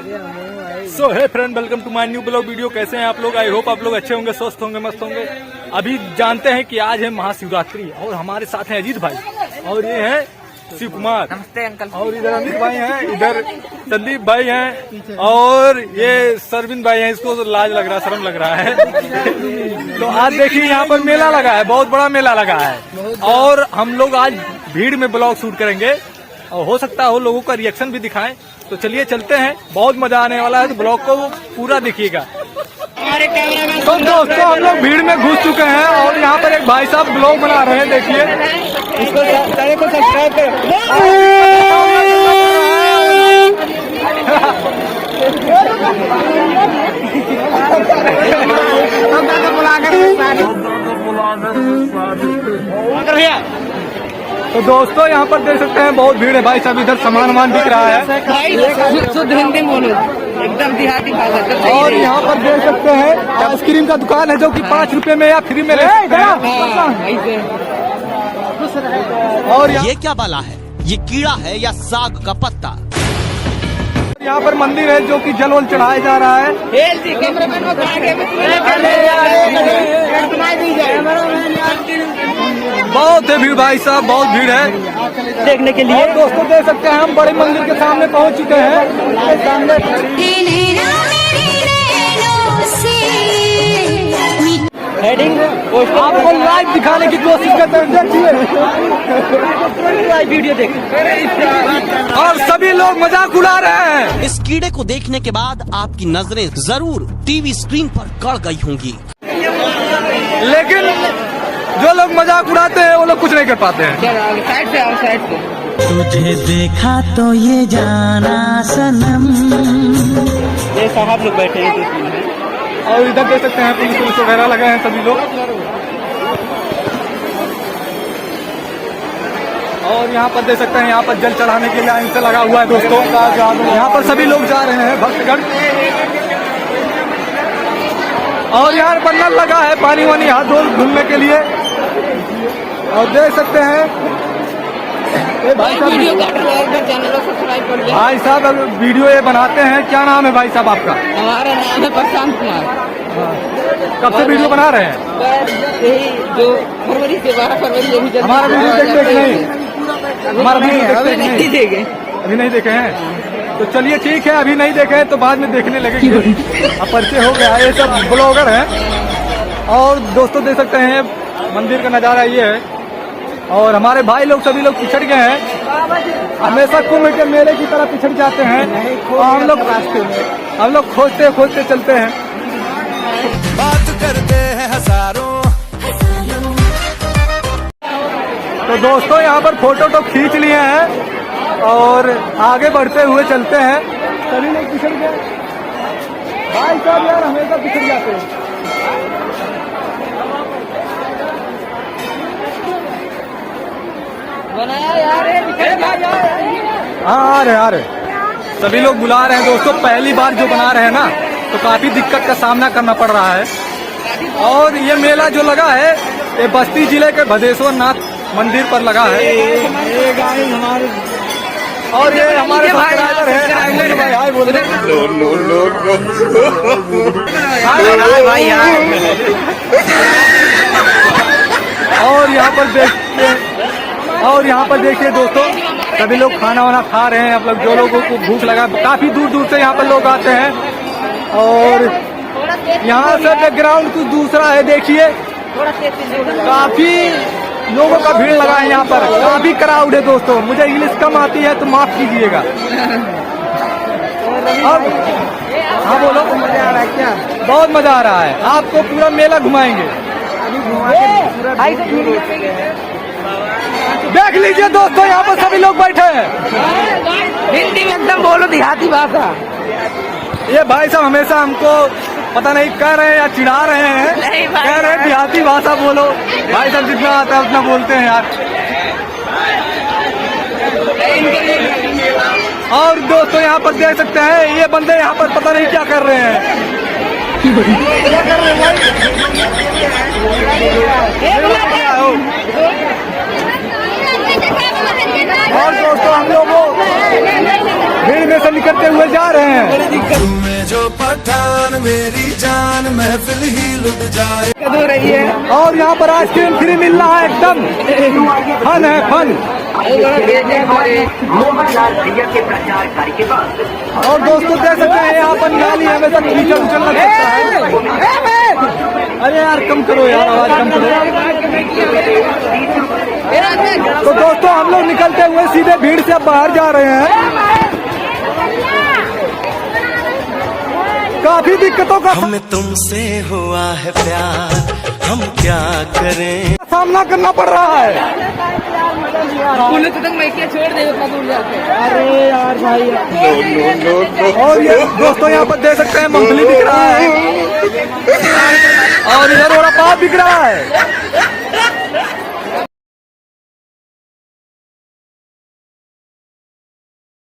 So hi friend, welcome to my new blog video. कैसे हैं आप लोग? आई होप आप लोग अच्छे होंगे, स्वस्थ होंगे, मस्त होंगे। अभी जानते हैं कि आज है महाशिवरात्रि और हमारे साथ हैं अजीत भाई और ये है शिव कुमार। नमस्ते अंकल। और इधर अमित भाई हैं, इधर संदीप भाई हैं और ये सरविंद भाई हैं। इसको तो लाज लग रहा है, शर्म लग रहा है। तो आज देखिए यहाँ पर मेला लगा है, बहुत बड़ा मेला लगा है और हम लोग आज भीड़ में ब्लॉग शूट करेंगे और हो सकता है लोगों का रिएक्शन भी दिखाएं। तो चलिए चलते हैं, बहुत मजा आने वाला है, तो ब्लॉग को पूरा देखिएगा। तो दोस्तों हम लोग भीड़ में घुस चुके हैं और यहाँ पर एक भाई साहब ब्लॉग बना रहे हैं, देखिए इसको चैनल को सब्सक्राइब करें। तो दोस्तों यहाँ पर देख सकते हैं बहुत भीड़ है भाई साहब, इधर सामान बिक रहा है। शुद्ध हिंदी बोलो, एकदम देहाती भाषा। और यहाँ पर देख सकते हैं आइसक्रीम का दुकान है जो कि 5 रुपए में या फ्री में ले सकते हैं। और ये क्या बाला है? ये कीड़ा है या साग का पत्ता? यहाँ पर मंदिर है जो कि जल वल चढ़ाया जा रहा है। बहुत है भीड़ भाई साहब, बहुत भीड़ है देखने के लिए। दोस्तों देख सकते हैं हम बड़े मंदिर के सामने पहुँच चुके हैं। सामने हेडिंग आपको लाइव दिखाने की कोशिश करते हैं, देखिए वीडियो देखें और सभी लोग मजाक उड़ा रहे हैं। इस कीड़े को देखने के बाद आपकी नजरें जरूर टीवी स्क्रीन पर गड़ गई होंगी, लेकिन जो लोग मजाक उड़ाते हैं वो लोग कुछ नहीं कर पाते हैं। साइड से आओ, साइड से। तुझे देखा तो ये जाना सनम। ये साहब लोग बैठे हैं और इधर देख सकते हैं पुलिस वगैरह लगे हैं सभी लोग। और यहाँ पर देख सकते हैं यहाँ पर जल चढ़ाने के लिए लाइन से लगा हुआ है दोस्तों। यहाँ पर सभी लोग जा रहे हैं भक्तगण और यहाँ पर नल लगा है पानी वानी हाथ धुलने के लिए। और देख सकते हैं भाई साहब वीडियो ये बनाते हैं। क्या नाम है भाई साहब आपका? हमारा नाम है प्रशांत कुमार। कब से वीडियो बना रहे हैं? यही जो फरवरी से 12 फरवरी। हमारा वीडियो देखते कि नहीं? हमारा वीडियो देखते नहीं देखे? अभी नहीं देखे हैं? तो चलिए ठीक है, अभी नहीं देखे हैं तो बाद में देखने लगेंगे। अब परिचय हो गया, ये सब ब्लॉगर हैं। और दोस्तों देख सकते हैं मंदिर का नज़ारा ये है और हमारे भाई लोग सभी लोग पिछड़ गए हैं। हमेशा कुंभ के मेले की तरह पिछड़ जाते हैं और हम लोग खोजते खोजते चलते हैं। बात करते हैं हजारों। तो दोस्तों यहाँ पर फोटो तो खींच लिए हैं और आगे बढ़ते हुए चलते हैं। सभी लोग पिछड़ गए भाई साहब, यार हमेशा पिछड़ जाते हैं। हाँ आ रहे सभी लोग बुला रहे हैं दोस्तों। पहली बार जो बना रहे हैं ना तो काफी दिक्कत का सामना करना पड़ रहा है। और ये मेला जो लगा है ये बस्ती जिले के भदेश्वर नाथ मंदिर पर लगा है। और ये हमारे सब्सक्राइबर है भाई, हाय बोल रहे और यहाँ पर देखिए दोस्तों सभी लोग खाना वाना खा रहे हैं। आप लोग जो लोगों को भूख लगा, काफी दूर दूर से यहाँ पर लोग आते हैं। और यहाँ से बैकग्राउंड कुछ दूसरा है, देखिए काफी लोगों का भीड़ लगा है यहाँ पर, काफी क्राउड है दोस्तों। मुझे इंग्लिश कम आती है तो माफ कीजिएगा। अब हाँ बोलो, मजा आ रहा है क्या? बहुत मजा आ रहा है, आपको पूरा मेला घुमाएंगे। देख लीजिए दोस्तों यहाँ पर सभी लोग बैठे हैं। हिंदी में एकदम बोलो, देहाती भाषा। ये भाई साहब हमेशा हमको पता नहीं कह रहे हैं या चिढ़ा रहे हैं, कह रहे हैं देहाती भाषा बोलो। भाई साहब जितना आता है उतना बोलते हैं यार। और दोस्तों यहाँ पर देख सकते हैं ये बंदे यहाँ पर पता नहीं क्या कर रहे हैं। क्या कर रहे हैं भाई? और दोस्तों हम लोग भीड़ में से निकलते हुए जा रहे हैं। तुम्हें जो पठान मेरी जान महफिल ही लुट जाए। हो रही है और यहाँ पर आइसक्रीम फ्री मिल रहा है, एकदम फन है, फन। और दोस्तों देख सकते हैं यहाँ पर नाली हमेशा कीचड़ उचड़ लग सकता है। अरे यार कम करो यार, आवाज कम करो। तो दोस्तों हम लोग निकलते हुए सीधे भीड़ से अब बाहर जा रहे हैं। काफी दिक्कतों का हमें तुमसे हुआ है प्यार, हम क्या करें। सामना करना पड़ रहा है। पुलिस तक मैं क्या छोड़ दे उतना दूर जाके। अरे यार भाई, और ये दोस्तों यहाँ पर देख सकते हैं मूंगफली दिख रहा है और इधर वड़ा पाव बिक रहा है।